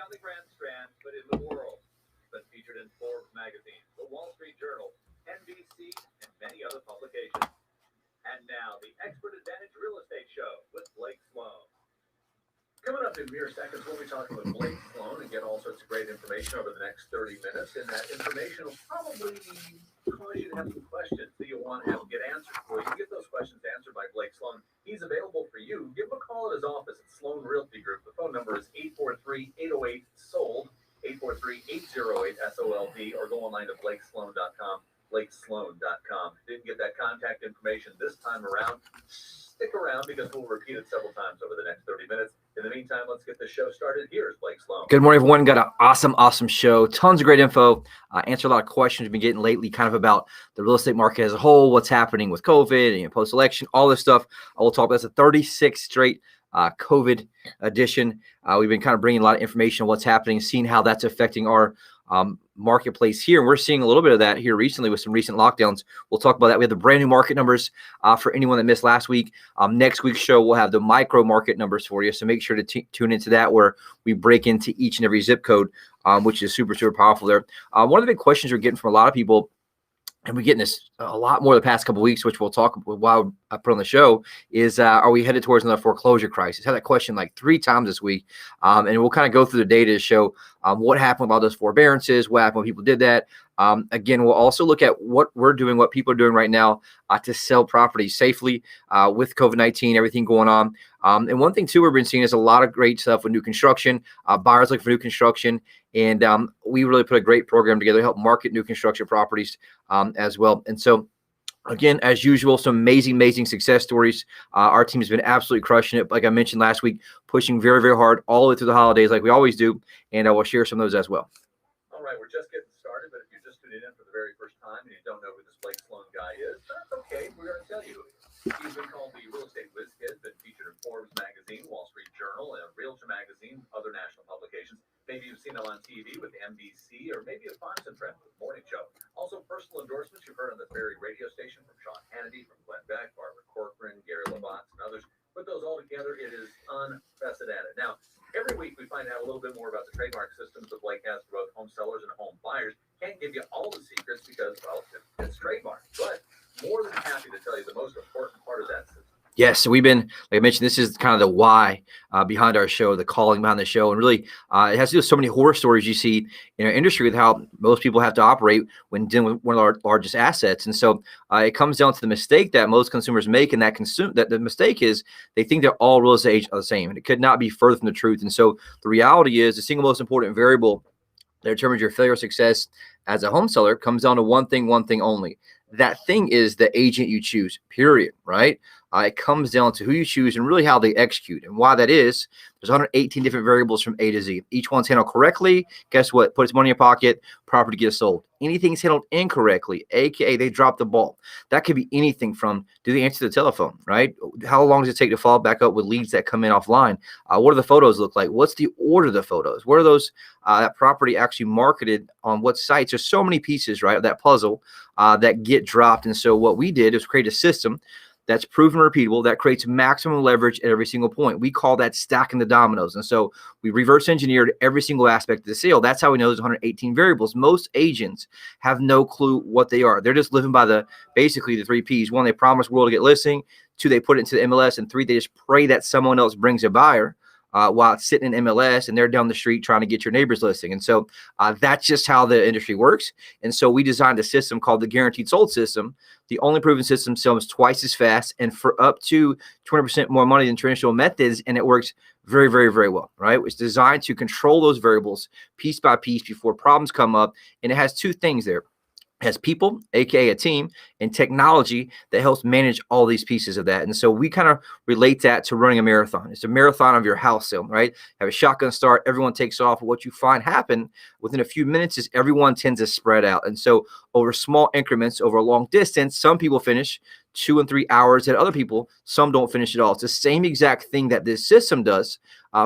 on the Grand Strand, but in the world. It's been featured in Forbes magazine, the Wall Street Journal, NBC, and many other publications. And now, the Expert Advantage Real Estate Show with Blake Sloan. Coming up in mere seconds, we'll be talking with Blake Sloan and get all sorts of great information over the next 30 minutes. And that information will probably cause you to have some questions that you'll want to have get answered for you. Get those questions answered by Blake Sloan. He's available for you. Give him a call at his office at Sloan Realty Group. The phone number is 843-808-SOLD, 843-808-SOLD, or go online to blakesloan.com, blakesloan.com. Didn't get that contact information this time around. Stick around because we'll repeat it several times over the next 30 minutes. In the meantime, let's get the show started. Here's Blake Sloan. Good morning, everyone. Got an awesome show. Tons of great info. Answer a lot of questions we've been getting lately kind of about the real estate market as a whole, what's happening with COVID and post-election, all this stuff. I will talk about this. A 36th straight COVID edition. We've been kind of bringing a lot of information on what's happening, seeing how that's affecting our marketplace here. And we're seeing a little bit of that here recently with some recent lockdowns. We'll talk about that. We have the brand new market numbers for anyone that missed last week. Next week's show, we'll have the micro market numbers for you. So make sure to tune into that, where we break into each and every zip code, which is super powerful there. One of the big questions we're getting from a lot of people, and we're getting this a lot more the past couple of weeks, which we'll talk about while I put on the show, is are we headed towards another foreclosure crisis? I had that question like 3 times this week. And we'll kind of go through the data to show what happened with all those forbearances, what happened when people did that. Again, we'll also look at what we're doing, what people are doing right now to sell properties safely with COVID-19, everything going on. And one thing, too, we've been seeing is a lot of great stuff with new construction, buyers looking for new construction. And we really put a great program together to help market new construction properties as well. And so, again, as usual, some amazing success stories. Our team has been absolutely crushing it. Like I mentioned last week, pushing very hard all the way through the holidays like we always do. And I will share some of those as well. All right, we're just getting started, but if you're just tuning in for the very first time and you don't know who this Blake Sloan guy is, that's okay. We're going to tell you. He's been called the Real Estate Whiz Kid, been featured in Forbes magazine, Wall Street Journal, and Realtor magazine, other national publications. Maybe you've seen him on TV with NBC, or maybe a Fox and Friends with Morning Show. Also, personal endorsements you've heard on this very radio station from Sean Hannity, from Glenn Beck, Barbara Corcoran, Gary LaBonte, and others. Put those all together, it is unprecedented. Now, every week we find out a little bit more about the trademark systems that Blake has for both home sellers and home buyers. Can't give you all the secrets because, well, it's trademark. But more than happy to tell you the most important part of that system. Yes, so we've been, like I mentioned, this is kind of the why behind our show, the calling behind the show. And really, it has to do with so many horror stories you see in our industry with how most people have to operate when dealing with one of our largest assets. And so it comes down to the mistake that most consumers make, and that the mistake is they think they're all real estate agents are the same. And it could not be further from the truth. And so the reality is the single most important variable that determines your failure or success as a home seller comes down to one thing only. That thing is the agent you choose, period, right? It comes down to who you choose and really how they execute. And why that is, there's 118 different variables from A to Z. Each one's handled correctly. Guess what? Puts money in your pocket, property gets sold. Anything's handled incorrectly, aka they drop the ball. That could be anything from, do they answer the telephone, right? How long does it take to follow back up with leads that come in offline? What do the photos look like? What's the order of the photos? Where are those that property actually marketed on what sites? There's so many pieces, right, of that puzzle that get dropped. And so what we did is create a system that's proven repeatable, that creates maximum leverage at every single point. We call that stacking the dominoes. And so we reverse engineered every single aspect of the sale. That's how we know there's 118 variables. Most agents have no clue what they are. They're just living by basically the 3 Ps. 1, they promise world to get listing. 2, they put it into the MLS. And 3, they just pray that someone else brings a buyer while it's sitting in MLS and they're down the street trying to get your neighbor's listing. And so that's just how the industry works. And so we designed a system called the Guaranteed Sold System. The only proven system sells twice as fast and for up to 20% more money than traditional methods. And it works very well, right? It's designed to control those variables piece by piece before problems come up. And it has 2 things there. Has people, aka a team, and technology that helps manage all these pieces of that. And so we kind of relate that to running a marathon. It's a marathon of your house sale, right? Have a shotgun start, everyone takes off. What you find happen within a few minutes is everyone tends to spread out. And so over small increments, over a long distance, some people finish 2 and 3 hours, and other people, some don't finish at all. It's the same exact thing that this system does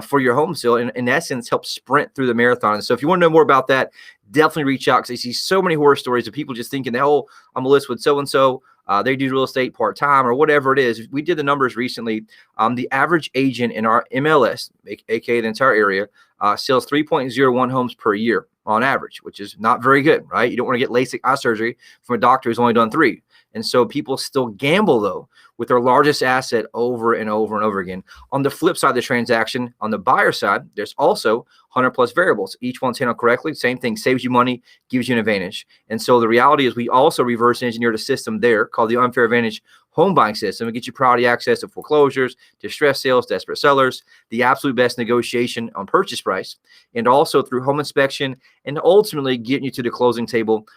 for your home sale, and in essence, help sprint through the marathon. And so if you want to know more about that, definitely reach out, because I see so many horror stories of people just thinking that, oh, I'm a list with so-and-so. they do real estate part-time or whatever it is. We did the numbers recently. The average agent in our MLS, aka the entire area, sells 3.01 homes per year on average, which is not very good, right? You don't want to get LASIK eye surgery from a doctor who's only done 3. And so people still gamble, though, with their largest asset over and over and over again. On the flip side of the transaction, on the buyer side, there's also 100 plus variables. Each one's handled correctly. Same thing, saves you money, gives you an advantage. And so the reality is we also reverse engineered a system there called the Unfair Advantage home buying system. It gets you priority access to foreclosures, distress sales, desperate sellers, the absolute best negotiation on purchase price, and also through home inspection, and ultimately getting you to the closing table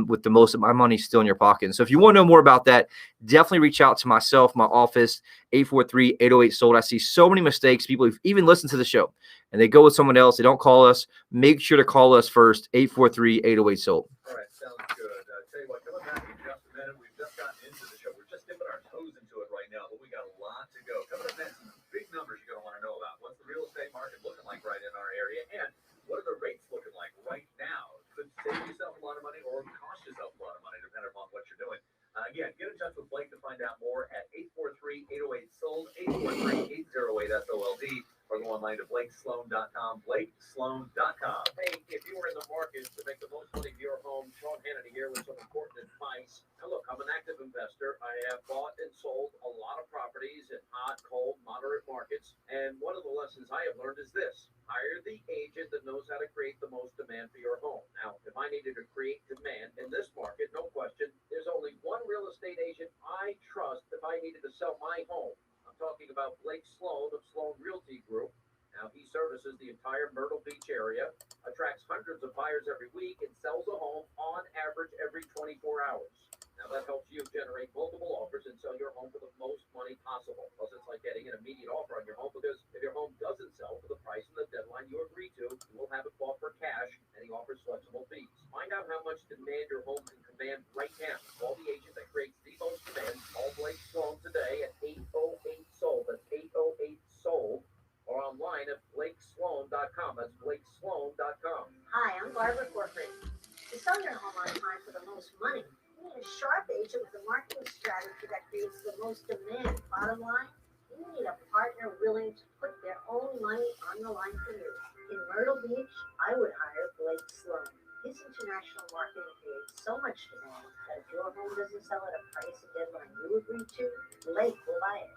with the most of my money still in your pocket. And so if you want to know more about that, definitely reach out to myself, my office, 843-808-SOLD. I see so many mistakes. People who've even listened to the show and they go with someone else. They don't call us. Make sure to call us first, 843-808-SOLD. All right, sounds good. Tell you what, coming back in just a minute, we've just gotten into the show. We're just dipping our toes into it right now, but we got a lot to go. Coming up next, some big numbers you're going to want to know about. What's the real estate market looking like right in our area, and what are the rates looking like right now? Could save yourself a lot of money or cost yourself a lot of money, depending upon what you're doing. Again, get in touch with Blake to find out more at 843-808-SOLD, 843-808-SOLD, or go online to blakesloan.com, blakesloan.com. Hey, if you were in the market to make the most money of your home, Sean Hannity here with some important advice. Now look, I'm an active investor. I have bought and sold a lot of properties in hot, cold, moderate markets. And one of the lessons I have learned is this: hire the agent that knows how to create the most demand for your home. Now, if I needed to create demand in this market, no question, there's only one real estate agent I trust if I needed to sell my home. I'm talking about Blake Sloan of Sloan Realty Group. Now, he services the entire Myrtle Beach area, attracts hundreds of buyers every week, and sells a home on average every 24 hours. Now, that helps you generate multiple offers and sell your home for the most money possible. Plus, it's like getting an immediate offer on your home, because if your home doesn't sell for the price and the deadline you agreed to, you will have it bought for cash, and he offers flexible fees. Find out how much demand your home can command right now. Call the agent that creates the most demand. Call Blake Sloan today at 808-SOLD. That's 808-SOLD. Or online at blakesloan.com. That's blakesloan.com. Hi, I'm Barbara Corcoran. To sell your home on time for the most money, you need a sharp agent with a marketing strategy that creates the most demand. Bottom line, you need a partner willing to put their own money on the line for you. In Myrtle Beach, I would hire Blake Sloan. His international marketing creates so much demand that if your home doesn't sell at a price and deadline you agreed to, Blake will buy it.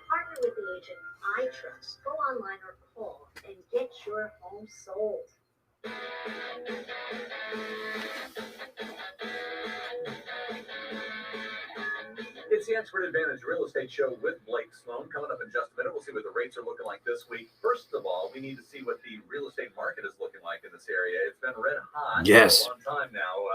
Partner with the agent I trust. Go online or call and get your home sold. It's the Expert Advantage Real Estate Show with Blake Sloan. Coming up in just a minute, we'll see what the rates are looking like this week. First of all, we need to see what the real estate market is looking like in this area. It's been red hot Yes. for a long time now.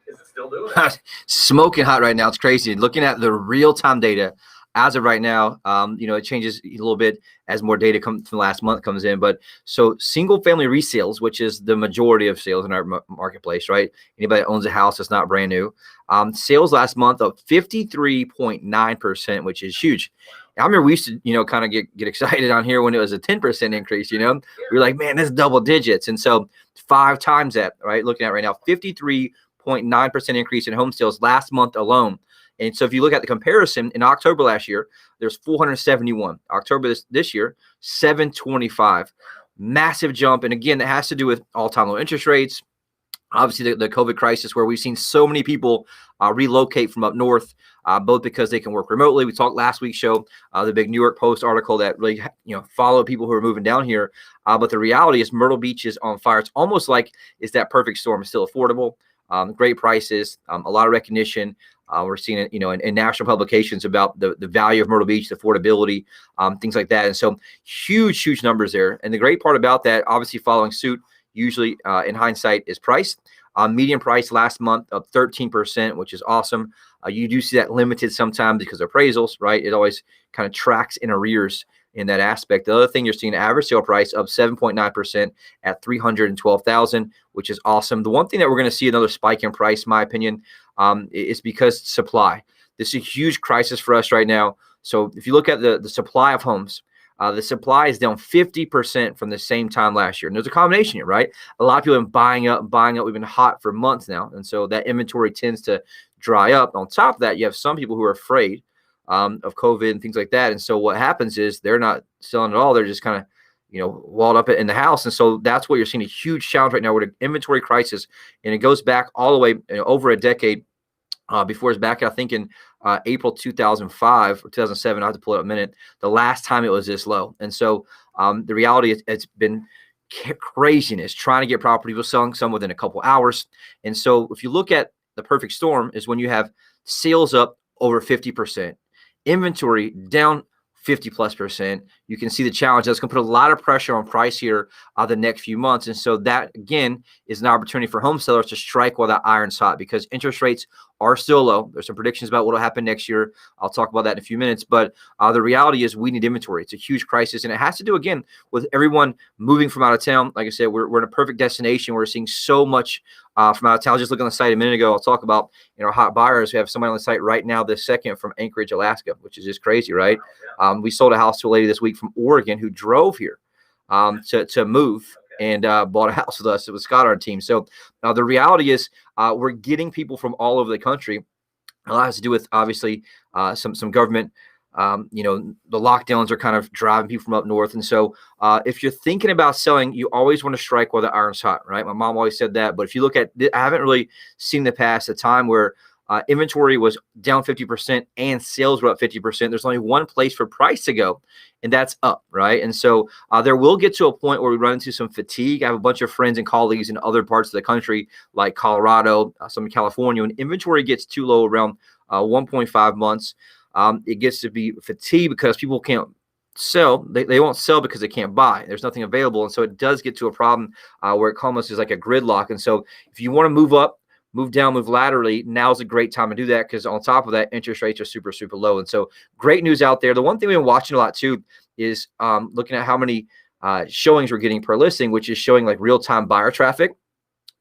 Is it still doing it? Smoking hot right now. It's crazy. Looking at the real-time data as of right now, it changes a little bit as more data from the last month comes in. But so single-family resales, which is the majority of sales in our marketplace, right? Anybody that owns a house that's not brand new. Sales last month up 53.9%, which is huge. I remember we used to, kind of get excited on here when it was a 10% increase, We were like, man, that's double digits. And so 5 times that, right? Looking at right now, 53.9% increase in home sales last month alone. And so if you look at the comparison, in October last year, there's 471. October this year, 725. Massive jump. And again, that has to do with all-time low interest rates. Obviously, the COVID crisis, where we've seen so many people relocate from up north, both because they can work remotely. We talked last week's show, the big New York Post article that really, followed people who are moving down here. But the reality is Myrtle Beach is on fire. It's almost like it's that perfect storm. It's still affordable, great prices, a lot of recognition. We're seeing it, in national publications about the value of Myrtle Beach, the affordability, things like that. And so huge numbers there. And the great part about that, obviously following suit, usually in hindsight, is price. Median price last month up 13%, which is awesome. You do see that limited sometimes because of appraisals, right? It always kind of tracks in arrears in that aspect. The other thing, you're seeing average sale price up 7.9% at $312,000, which is awesome. The one thing that we're going to see another spike in price, in my opinion, is because supply. This is a huge crisis for us right now. So if you look at the supply of homes, the supply is down 50% from the same time last year. And there's a combination here, right? A lot of people have been buying up. We've been hot for months now. And so that inventory tends to dry up. On top of that, you have some people who are afraid of COVID and things like that. And so what happens is they're not selling at all. They're just kind of, walled up in the house. And so that's what you're seeing, a huge challenge right now with an inventory crisis. And it goes back all the way over a decade before it's back, I think in April 2005 or 2007, I have to pull it up a minute, the last time it was this low. And so the reality, it's been craziness trying to get property. People selling some within a couple hours. And so if you look at the perfect storm is when you have sales up over 50%, inventory down 50+%. You can see the challenge. That's going to put a lot of pressure on price here the next few months. And so that, again, is an opportunity for home sellers to strike while that iron's hot, because interest rates are still low. There's some predictions about what will happen next year. I'll talk about that in a few minutes. But the reality is we need inventory. It's a huge crisis. And it has to do, again, with everyone moving from out of town. Like I said, we're in a perfect destination. We're seeing so much from out of town. Just looking on the site a minute ago, I'll talk about our hot buyers. We have somebody on the site right now this second from Anchorage, Alaska, which is just crazy, right? We sold a house to a lady this week from Oregon who drove here to move and bought a house with us. It was Scott, our team. So the reality is we're getting people from all over the country. A lot has to do with, obviously, some government. The lockdowns are kind of driving people from up north. And so if you're thinking about selling, you always want to strike while the iron's hot, right? My mom always said that. But if you look at, I haven't really seen in the past a time where inventory was down 50% and sales were up 50%. There's only one place for price to go, and that's up, right? And so there will get to a point where we run into some fatigue. I have a bunch of friends and colleagues in other parts of the country, like Colorado, some in California. When inventory gets too low, around 1.5 months, it gets to be fatigue because people can't sell. They won't sell because they can't buy. There's nothing available. And so it does get to a problem where it almost is like a gridlock. And so if you want to move up, move down, move laterally, now's a great time to do that, because on top of that, interest rates are super, super low. And so great news out there. The one thing we've been watching a lot too is looking at how many showings we're getting per listing, which is showing like real-time buyer traffic.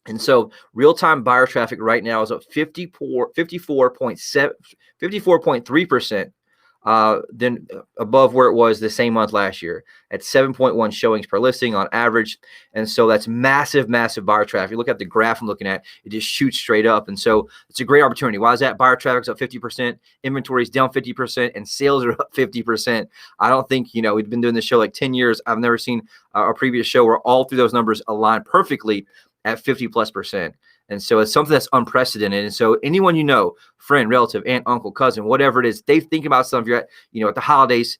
And so real-time buyer traffic right now is up 54.3%, then above where it was the same month last year at 7.1 showings per listing on average. And so that's massive, massive buyer traffic. You look at the graph I'm looking at, it just shoots straight up. And so it's a great opportunity. Why is that? Buyer traffic's up 50%, inventory's down 50%, and sales are up 50%. I don't think, we've been doing this show like 10 years. I've never seen a previous show where all three of those numbers align perfectly at 50+%. And so it's something that's unprecedented. And so anyone friend, relative, aunt, uncle, cousin, whatever it is, they think about something. If you're at the holidays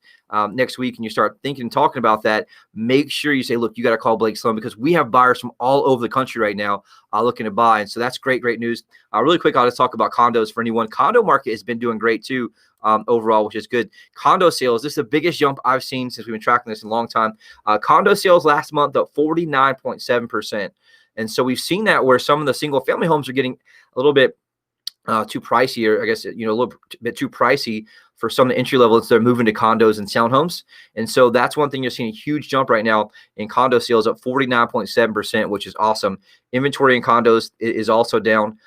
next week and you start thinking and talking about that, make sure you say, look, you got to call Blake Sloan, because we have buyers from all over the country right now looking to buy. And so that's great, great news. Really quick, I'll just talk about condos for anyone. Condo market has been doing great too overall, which is good. Condo sales, this is the biggest jump I've seen since we've been tracking this in a long time. Condo sales last month up 49.7%. And so we've seen that where some of the single family homes are getting a little bit too pricey, or I guess, a little bit too pricey for some of the entry level. They're moving to condos and townhomes. And so that's one thing you're seeing a huge jump right now in condo sales, up 49.7%, which is awesome. Inventory in condos is also down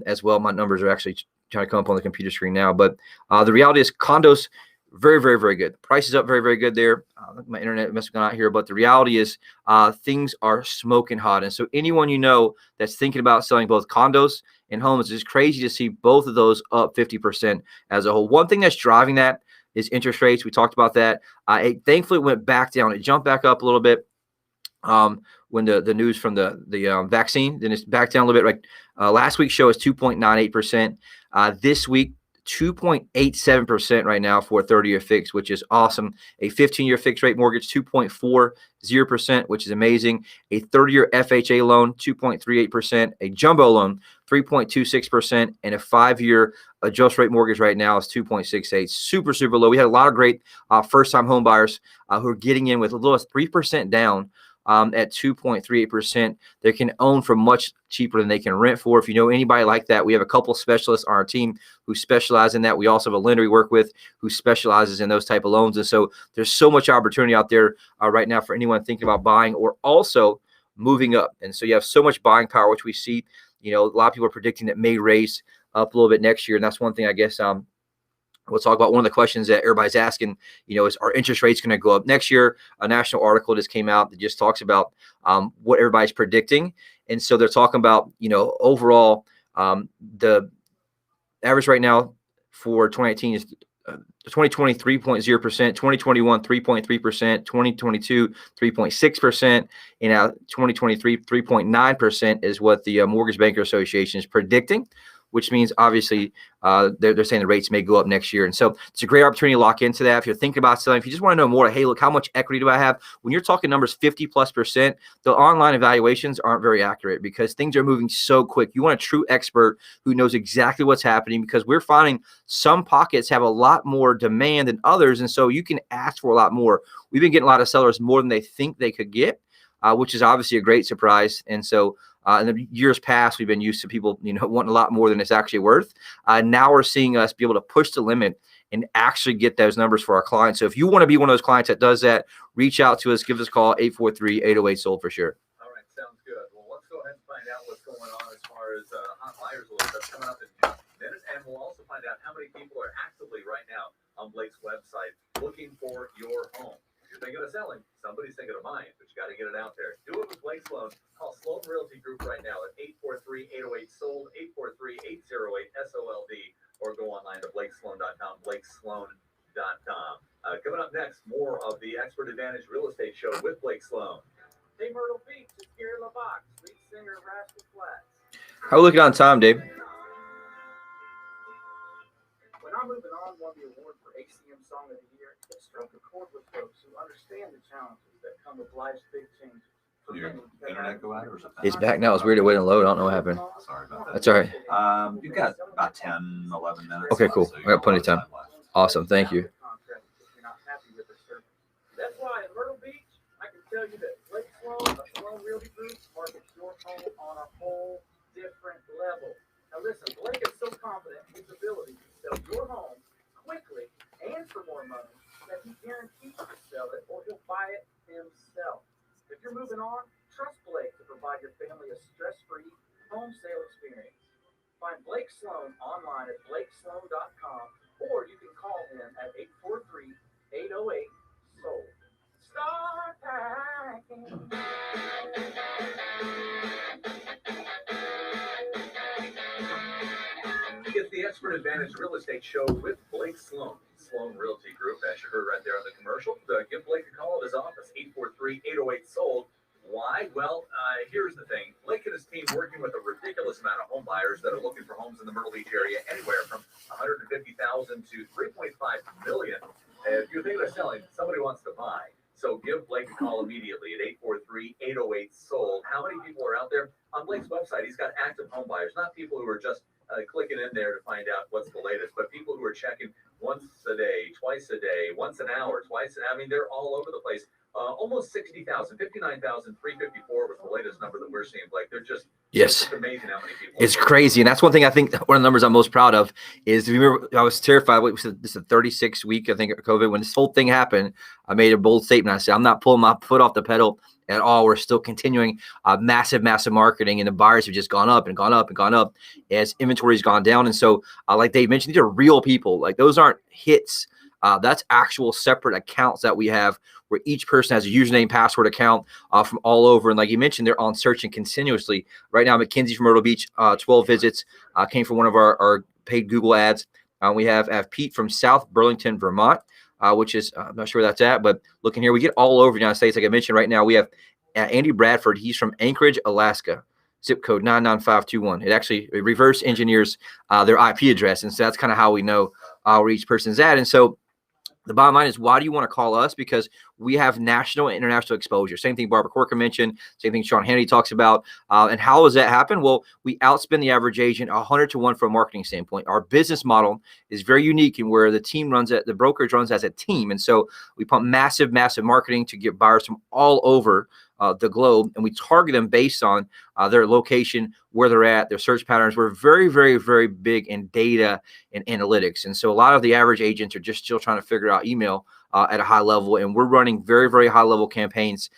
as well. My numbers are actually trying to come up on the computer screen now. But the reality is condos, very, very, very good. Price is up very, very good there. My internet must have gone out here, but the reality is things are smoking hot. And so anyone that's thinking about selling both condos and homes, it's crazy to see both of those up 50% as a whole. One thing that's driving that is interest rates. We talked about that. It thankfully went back down. It jumped back up a little bit when the news from the vaccine, then it's back down a little bit. Like last week's show is 2.98%. This week, 2.87% right now for a 30-year fix, which is awesome. A 15-year fixed rate mortgage, 2.40%, which is amazing. A 30-year FHA loan, 2.38%. A jumbo loan, 3.26%. And a 5-year adjust rate mortgage right now is 2.68. Super, super low. We had a lot of great first-time home buyers who are getting in with a little as 3% down. At 2.38%, they can own for much cheaper than they can rent for. If you know anybody like that, we have a couple specialists on our team who specialize in that. We also have a lender we work with who specializes in those type of loans. And so there's so much opportunity out there right now for anyone thinking about buying or also moving up. And so you have so much buying power, which we see, a lot of people are predicting that may raise up a little bit next year. And that's one thing, I guess, we'll talk about. One of the questions that everybody's asking, is are interest rates going to go up next year? A national article just came out that just talks about what everybody's predicting. And so they're talking about, overall, the average right now for 2018 is 2020 3.0%, 2021 3.3%, 2022 3.6%, and now 2023 3.9% is what the Mortgage Banker Association is predicting, which means obviously they're saying the rates may go up next year. And so it's a great opportunity to lock into that. If you're thinking about selling, if you just want to know more, hey, look, how much equity do I have? When you're talking numbers 50+%, the online evaluations aren't very accurate because things are moving so quick. You want a true expert who knows exactly what's happening, because we're finding some pockets have a lot more demand than others. And so you can ask for a lot more. We've been getting a lot of sellers more than they think they could get, which is obviously a great surprise. And so in the years past, we've been used to people, wanting a lot more than it's actually worth. Now we're seeing us be able to push the limit and actually get those numbers for our clients. So if you want to be one of those clients that does that, reach out to us, give us a call, 843-808-SOLD for sure. All right, sounds good. Well, let's go ahead and find out what's going on as far as hot buyers list that's coming up in just a minute. And we'll also find out how many people are actively right now on Blake's website looking for your home. If you're thinking of selling, somebody's thinking of buying, but you got to get it out there. Do it with Blake Sloan. Call Sloan Realty Group right now at 843-808-SOLD, 843-808-SOLD, or go online to blakesloan.com, blakesloan.com. Coming up next, more of the Expert Advantage Real Estate Show with Blake Sloan. Hey, Myrtle Beach, it's Gary LaBox, lead singer of Rascal Flatts. How are we looking on time, Dave? When I'm Moving On won the award for ACM Song of the Year, it struck a chord with folks who understand the challenges that come with life's big changes. For Your many, internet go out or something? It's back now. It's weird to wait and load. I don't know what happened. Sorry about that. That's all right. You've got about 10, 11 minutes. Okay, left, cool. so I you got plenty of time. left. Awesome. Thank you. That's why in Myrtle Beach, I can tell you that Blake Sloan of Sloan Realty Group markets your home on a whole different level. Now listen, Blake is so confident in his ability to sell your home quickly and for more money that he guarantees to sell it or he'll buy it himself. If you're moving on, trust Blake to provide your family a stress-free home sale experience. Find Blake Sloan online at blakesloan.com, or you can call him at 843-808-SOLD. Start packing. It's the Expert Advantage Real Estate Show with Blake Sloan. Sloan Realty Group, as you heard right there on the commercial. Give Blake a call at his office, 843-808-SOLD. Why? Well, here's the thing. Blake and his team working with a ridiculous amount of home buyers that are looking for homes in the Myrtle Beach area, anywhere from $150,000 to $3.5 million. If you're thinking of selling, somebody wants to buy. So give Blake a call immediately at 843-808-SOLD. How many people are out there? On Blake's website, he's got active home buyers, not people who are just clicking in there to find out what's the latest, but people who are checking once a day, twice a day, once an hour, twice. I mean, they're all over the place. Almost 60,000, 59,354 was the latest number that we're seeing, Blake. They're just Yes. it's amazing how many people. It's crazy. And that's one thing I think one of the numbers I'm most proud of is, remember, I was terrified. This is a 36 week, I think, of COVID. When this whole thing happened, I made a bold statement. I said, I'm not pulling my foot off the pedal at all. We're still continuing massive marketing, and the buyers have just gone up and gone up and gone up as inventory's gone down. And so, like Dave mentioned, these are real people. Like, those aren't hits. That's actual separate accounts that we have, where each person has a username, password account from all over. And like you mentioned, they're on searching continuously. Right now, McKinsey from Myrtle Beach, 12 visits, came from one of our paid Google ads. We have Pete from South Burlington, Vermont, which is, I'm not sure where that's at, but looking here, we get all over the United States. Like I mentioned, right now, we have Andy Bradford. He's from Anchorage, Alaska, zip code 99521. It actually reverse engineers their IP address. And so that's kind of how we know where each person's at. And so the bottom line is, why do you want to call us? Because we have national and international exposure. Same thing Barbara Corker mentioned. Same thing Sean Hannity talks about. And how does that happen? Well, we outspend the average agent 100 to 1 from a marketing standpoint. Our business model is very unique in where the team runs it, the brokerage runs as a team. And so we pump massive marketing to get buyers from all over the globe, and we target them based on their location, where they're at, their search patterns. We're very, very, very big in data and analytics. And so a lot of the average agents are just still trying to figure out email at a high level. And we're running very, very high level campaigns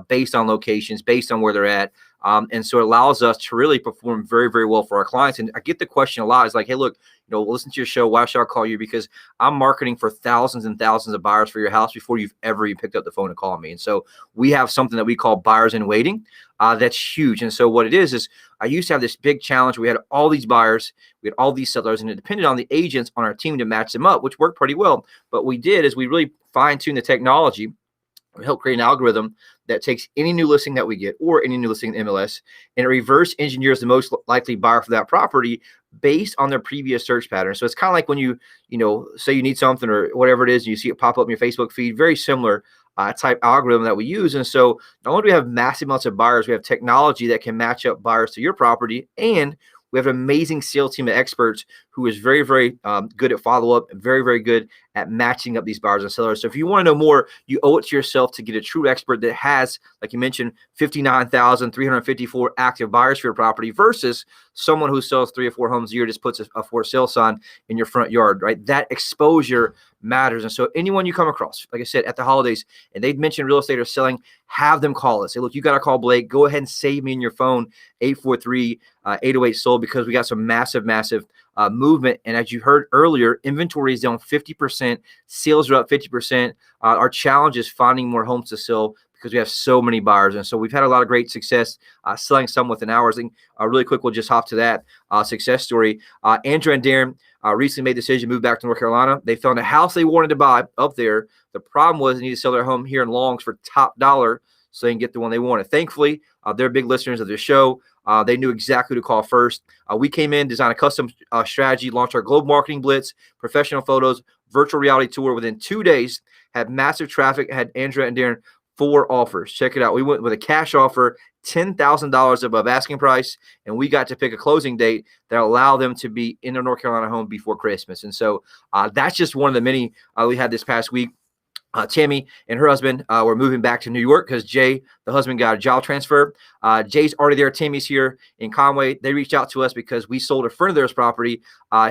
based on locations, based on where they're at, And so it allows us to really perform very, very well for our clients. And I get the question a lot. It's like, hey, look, listen to your show. Why should I call you? Because I'm marketing for thousands and thousands of buyers for your house before you've ever even picked up the phone and called me. And so we have something that we call buyers in waiting. That's huge. And so what it is I used to have this big challenge. We had all these buyers, we had all these sellers, and it depended on the agents on our team to match them up, which worked pretty well. But what we did is we really fine-tuned the technology. We help create an algorithm that takes any new listing that we get or any new listing in MLS and it reverse engineers the most likely buyer for that property based on their previous search pattern. So it's kind of like when you say you need something or whatever it is, and you see it pop up in your Facebook feed, very similar type algorithm that we use. And so not only do we have massive amounts of buyers, we have technology that can match up buyers to your property, and we have an amazing sales team of experts who is very, very good at follow-up and very, very good at matching up these buyers and sellers. So if you want to know more, you owe it to yourself to get a true expert that has, like you mentioned, 59,354 active buyers for your property versus someone who sells 3 or 4 homes a year, just puts a for sale sign in your front yard, right? That exposure matters. And so anyone you come across, like I said, at the holidays, and they've mentioned real estate or selling, have them call us. Say, look, you got to call Blake. Go ahead and save me in your phone, 843-808-SOLD, because we got some massive movement. And as you heard earlier, inventory is down 50%, sales are up 50%. Our challenge is finding more homes to sell because we have so many buyers. And so we've had a lot of great success selling some within hours. And really quick, we'll just hop to that success story. Andrew and Darren recently made the decision to move back to North Carolina. They found a house they wanted to buy up there. The problem was they needed to sell their home here in Longs for top dollar so they can get the one they wanted. Thankfully, they're big listeners of the show. They knew exactly who to call first. We came in, designed a custom strategy, launched our global marketing blitz, professional photos, virtual reality tour. Within 2 days, had massive traffic, had Andrea and Darren 4 offers. Check it out. We went with a cash offer, $10,000 above asking price, and we got to pick a closing date that allowed them to be in their North Carolina home before Christmas. And so that's just one of the many we had this past week. Tammy and her husband were moving back to New York because Jay, the husband, got a job transfer. Jay's already there. Tammy's here in Conway. They reached out to us because we sold a friend of theirs property.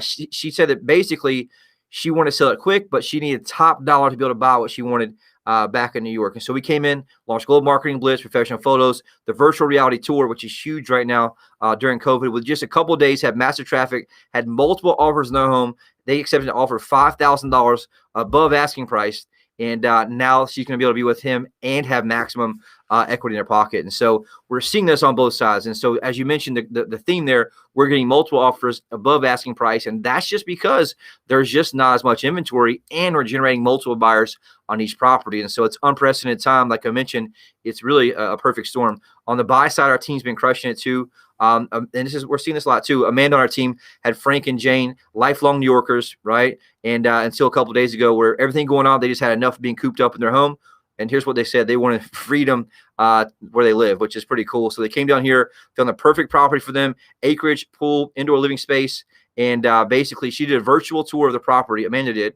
She said that basically she wanted to sell it quick, but she needed top dollar to be able to buy what she wanted back in New York. And so we came in, launched Global Marketing Blitz, professional photos, the virtual reality tour, which is huge right now during COVID. With just a couple of days, had massive traffic, had multiple offers in their home. They accepted an offer $5,000 above asking price. And now she's going to be able to be with him and have maximum equity in their pocket. And so we're seeing this on both sides. And so as you mentioned, the theme there, we're getting multiple offers above asking price. And that's just because there's just not as much inventory and we're generating multiple buyers on each property. And so it's unprecedented time. Like I mentioned, it's really a perfect storm. On the buy side, our team's been crushing it too. And we're seeing this a lot too. Amanda on our team had Frank and Jane, lifelong New Yorkers, right? And until a couple of days ago, where everything going on, they just had enough of being cooped up in their home. And here's what they said: they wanted freedom where they live, which is pretty cool. So they came down here, found the perfect property for them: acreage, pool, indoor living space, and basically she did a virtual tour of the property. Amanda did.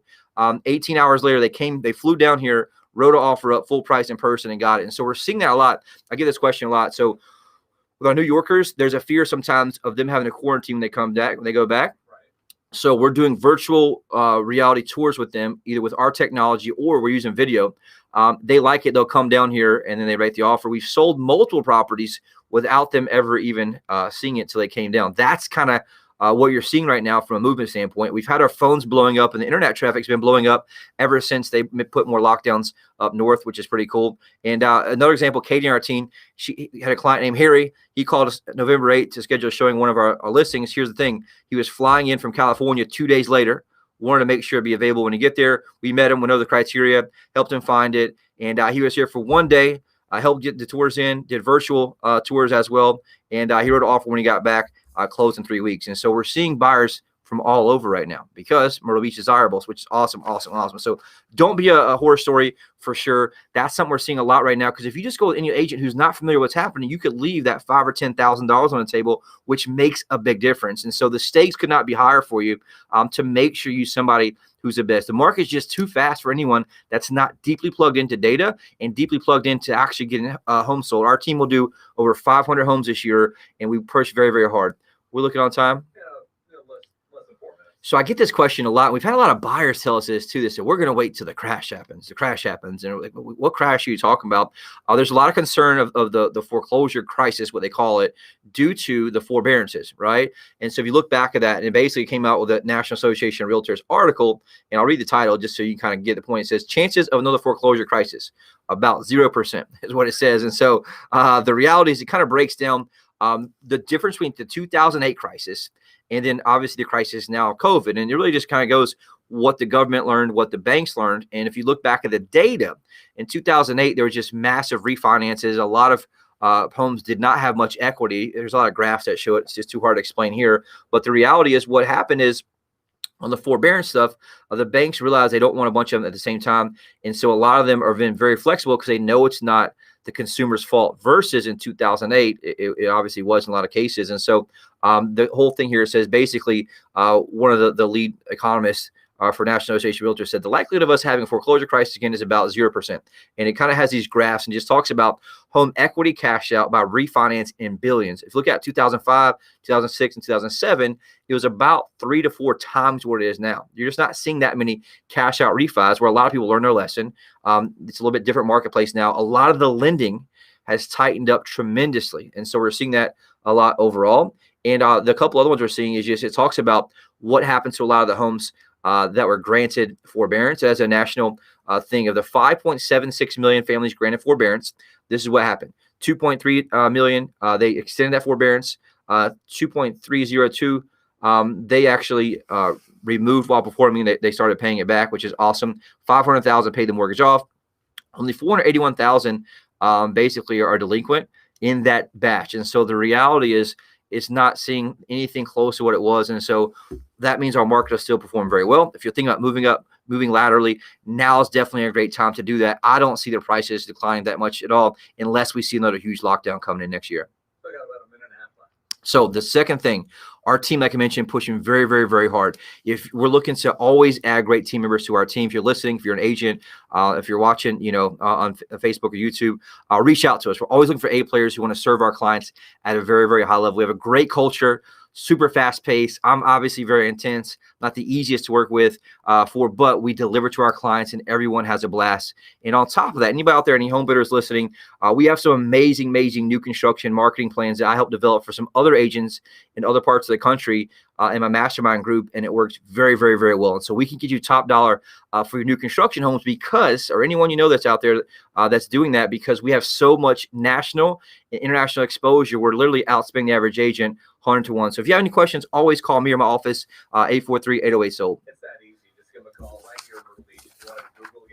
18 hours later, they flew down here, wrote an offer up, full price in person, and got it. And so we're seeing that a lot. I get this question a lot. So with our New Yorkers, there's a fear sometimes of them having a quarantine when they come back, when they go back. So we're doing virtual reality tours with them, either with our technology or we're using video. They like it. They'll come down here and then they write the offer. We've sold multiple properties without them ever even seeing it till they came down. That's kind of what you're seeing right now from a movement standpoint. We've had our phones blowing up and the internet traffic's been blowing up ever since they put more lockdowns up north, which is pretty cool. And another example, Katie on our team, she had a client named Harry. He called us November 8th to schedule showing one of our listings. Here's the thing. He was flying in from California 2 days later, wanted to make sure it'd be available when he get there. We met him, went over the criteria, helped him find it. And he was here for 1 day. I helped get the tours in, did virtual tours as well. And he wrote an offer when he got back. Closed in 3 weeks. And so we're seeing buyers from all over right now because Myrtle Beach is desirable, which is awesome. So don't be a horror story for sure. That's something we're seeing a lot right now, because if you just go with any agent who's not familiar with what's happening, you could leave that $5,000 or $10,000 on the table, which makes a big difference. And so the stakes could not be higher for you to make sure you use somebody who's the best. The market is just too fast for anyone that's not deeply plugged into data and deeply plugged into actually getting a home sold. Our team will do over 500 homes this year, and we push very, very hard. We're looking on time. Less than 4 minutes. So I get this question a lot. We've had a lot of buyers tell us this too. They said, we're going to wait till the crash happens. The crash happens. And like, what crash are you talking about? There's a lot of concern of the foreclosure crisis, what they call it, due to the forbearances, right? And so if you look back at that, and it basically came out with a National Association of Realtors article, and I'll read the title just so you kind of get the point. It says, chances of another foreclosure crisis, about 0% is what it says. And so the reality is it kind of breaks down the difference between the 2008 crisis and then obviously the crisis now of COVID. And it really just kind of goes what the government learned, what the banks learned. And if you look back at the data in 2008, there was just massive refinances. A lot of homes did not have much equity. There's a lot of graphs that show it. It's just too hard to explain here. But the reality is what happened is on the forbearance stuff, the banks realize they don't want a bunch of them at the same time. And so a lot of them are being very flexible because they know it's not the consumer's fault, versus in 2008, it obviously was in a lot of cases. And so the whole thing here says basically one of the lead economists for National Association of Realtors said the likelihood of us having a foreclosure crisis again is about 0%. And it kind of has these graphs and just talks about home equity cash out by refinance in billions. If you look at 2005, 2006, and 2007, it was about 3 to 4 times what it is now. You're just not seeing that many cash out refis where a lot of people learn their lesson. It's a little bit different marketplace now. A lot of the lending has tightened up tremendously. And so we're seeing that a lot overall. And the couple other ones we're seeing is just it talks about what happens to a lot of the homes that were granted forbearance as a national thing. Of the 5.76 million families granted forbearance, this is what happened. 2.3 million, they extended that forbearance. 2.302, they actually removed while performing. They started paying it back, which is awesome. 500,000 paid the mortgage off. Only 481,000 basically are delinquent in that batch. And so the reality is it's not seeing anything close to what it was. And so that means our market will still perform very well. If you're thinking about moving laterally, now is definitely a great time to do that. I don't see the prices declining that much at all unless we see another huge lockdown coming in next year. We got about a minute and a half left. So the second thing, our team, like I mentioned, pushing very, very, very hard. If we're looking to always add great team members to our team, if you're listening, if you're an agent, if you're watching, on Facebook or YouTube, reach out to us. We're always looking for A players who want to serve our clients at a very, very high level. We have a great culture, super fast pace. I'm obviously very intense, not the easiest to work with but we deliver to our clients and everyone has a blast. And on top of that, anybody out there, any home builders listening, we have some amazing new construction marketing plans that I help develop for some other agents in other parts of the country in my mastermind group. And it works very, very, very well. And so we can get you top dollar for your new construction homes because, or anyone that's out there that's doing that, because we have so much national and international exposure. We're literally outspending the average agent 100 to 1. So if you have any questions, always call me or my office, 843-808-SOLD. It's that easy. Just give them a call right here, Realty. If you want to Google,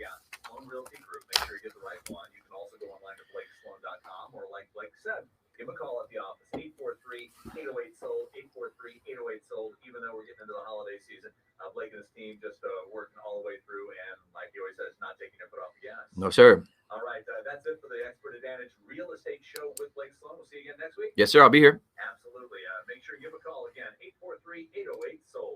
Sloan Realty Group, make sure you get the right one. You can also go online to blakesloan.com, or like Blake said, give a call at the office, 843-808-SOLD, 843-808-SOLD. Even though we're getting into the holiday season, Blake and his team just working all the way through, and like he always says, not taking your foot off the gas. No, sir. All right, that's it for the Expert Advantage Real Estate Show with Blake Sloan. We'll see you again next week. Yes, sir. I'll be here. Absolutely. Make sure you give a call again, 843-808-SOLD.